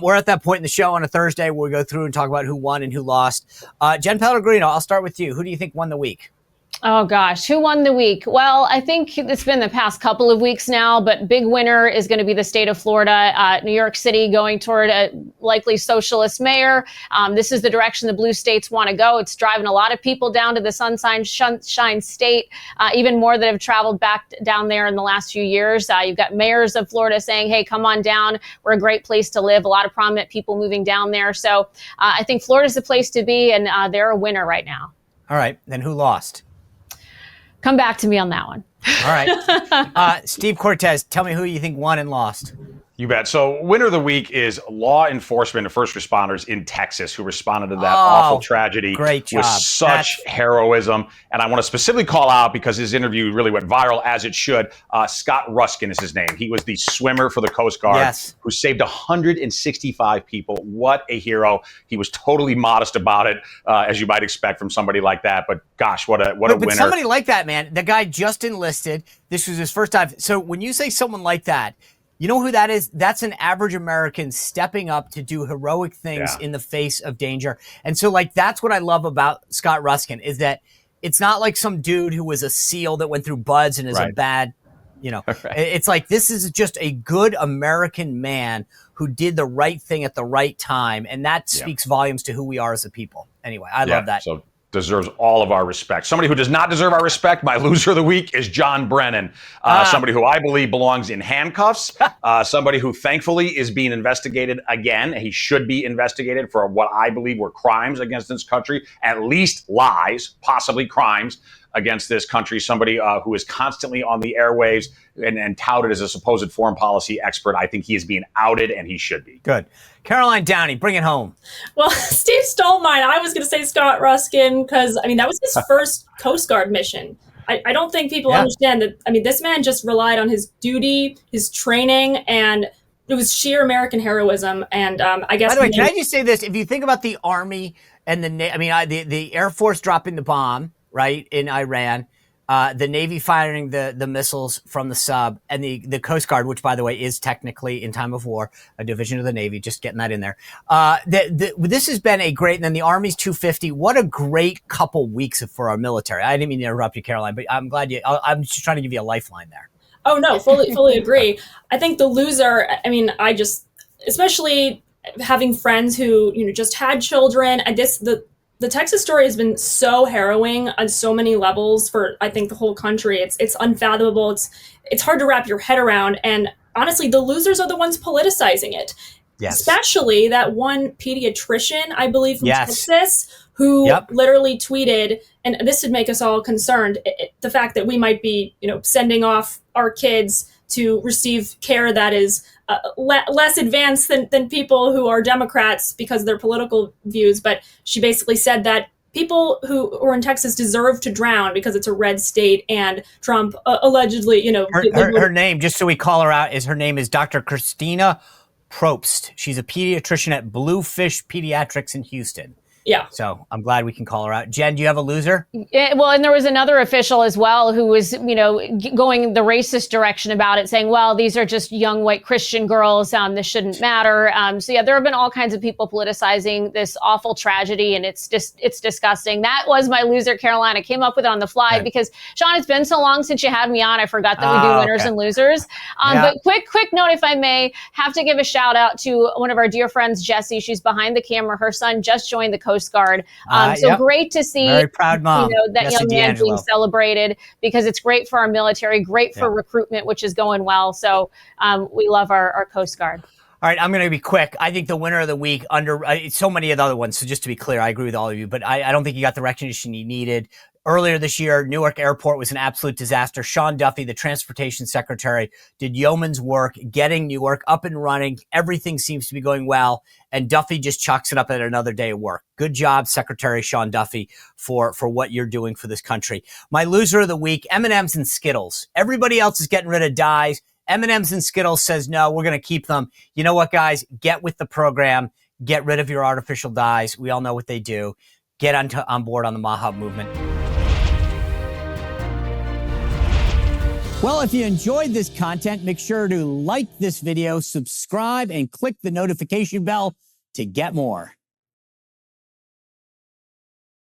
We're at that point in the show on a Thursday where we go through and talk about who won and who lost. Jenn Pellegrino, I'll start with you. Who do you think won the week? Oh, gosh. Who won the week? Well, I think it's been the past couple of weeks now, but big winner is going to be the state of Florida. New York City going toward a likely socialist mayor. This is the direction the blue states want to go. It's driving a lot of people down to the sunshine state, even more that have traveled back down there in the last few years. You've got mayors of Florida saying, hey, come on down. We're a great place to live. A lot of prominent people moving down there. So I think Florida's the place to be, and they're a winner right now. All right. Then who lost? Come back to me on that one. All right. Steve Cortes, tell me who you think won and lost. You bet. So winner of the week is law enforcement and first responders in Texas who responded to that awful tragedy with such heroism. And I want to specifically call out, because his interview really went viral, as it should, Scott Ruskan is his name. He was the swimmer for the Coast Guard who saved 165 people. What a hero. He was totally modest about it, as you might expect from somebody like that. But gosh, what a winner. But somebody like that, man, the guy just enlisted. This was his first time. So when you say someone like that, you know who that is? That's an average American stepping up to do heroic things in the face of danger. And so, like, that's what I love about Scott Ruskan, is that it's not like some dude who was a SEAL that went through BUD/S and is a bad, It's like, this is just a good American man who did the right thing at the right time. And that speaks volumes to who we are as a people. Anyway, I love that. So deserves all of our respect. Somebody who does not deserve our respect, my loser of the week, is John Brennan. Somebody who I believe belongs in handcuffs. Somebody who thankfully is being investigated again. He should be investigated for what I believe were crimes against this country, at least lies, possibly crimes against this country. Somebody who is constantly on the airwaves and touted as a supposed foreign policy expert. I think he is being outed, and he should be. Good. Caroline Downey, bring it home. Well, Steve stole mine. I was going to say Scott Ruskan because, I mean, that was his first Coast Guard mission. I don't think people understand that. I mean, this man just relied on his duty, his training, and it was sheer American heroism. And I guess. By the way, can I just say this? If you think about the Army and the Air Force dropping the bomb, right, in Iran, the Navy firing the missiles from the sub, and the Coast Guard, which, by the way, is technically, in time of war, a division of the Navy, just getting that in there. This has been a great, and then the Army's 250. What a great couple weeks for our military. I didn't mean to interrupt you, Caroline, but I'm glad I'm just trying to give you a lifeline there. Oh, no, fully agree. I think the loser, I mean, especially having friends who, just had children, the Texas story has been so harrowing on so many levels for, I think, the whole country. It's unfathomable. It's hard to wrap your head around. And honestly, the losers are the ones politicizing it. Yes. Especially that one pediatrician, I believe, from Texas, who literally tweeted, and this would make us all concerned, the fact that we might be, sending off our kids to receive care that is less advanced than people who are Democrats because of their political views. But she basically said that people who are in Texas deserve to drown because it's a red state, and Trump allegedly, her name, just so we call her out, her name is Dr. Christina Probst. She's a pediatrician at Bluefish Pediatrics in Houston. Yeah. So I'm glad we can call her out. Jen, do you have a loser? Yeah, well, and there was another official as well who was, going the racist direction about it, saying, well, these are just young white Christian girls. This shouldn't matter. There have been all kinds of people politicizing this awful tragedy, and it's disgusting. That was my loser, Caroline. I came up with it on the fly because, Sean, it's been so long since you had me on. I forgot that we do winners and losers. But quick note, if I may, have to give a shout out to one of our dear friends, Jessie. She's behind the camera. Her son just joined the Coast Guard. Great to see, very proud mom, that young man being celebrated, because it's great for our military, great for recruitment, which is going well. So we love our Coast Guard. All right, I'm going to be quick. I think the winner of the week under so many of the other ones. So just to be clear, I agree with all of you, but I don't think he got the recognition he needed. Earlier this year, Newark Airport was an absolute disaster. Sean Duffy, the transportation secretary, did yeoman's work getting Newark up and running. Everything seems to be going well, and Duffy just chalks it up at another day of work. Good job, Secretary Sean Duffy, for what you're doing for this country. My loser of the week, M&M's and Skittles. Everybody else is getting rid of dyes. M&M's and Skittles says, no, we're going to keep them. You know what, guys? Get with the program. Get rid of your artificial dyes. We all know what they do. Get on board on the MAHA movement. Well, if you enjoyed this content, make sure to like this video, subscribe, and click the notification bell to get more.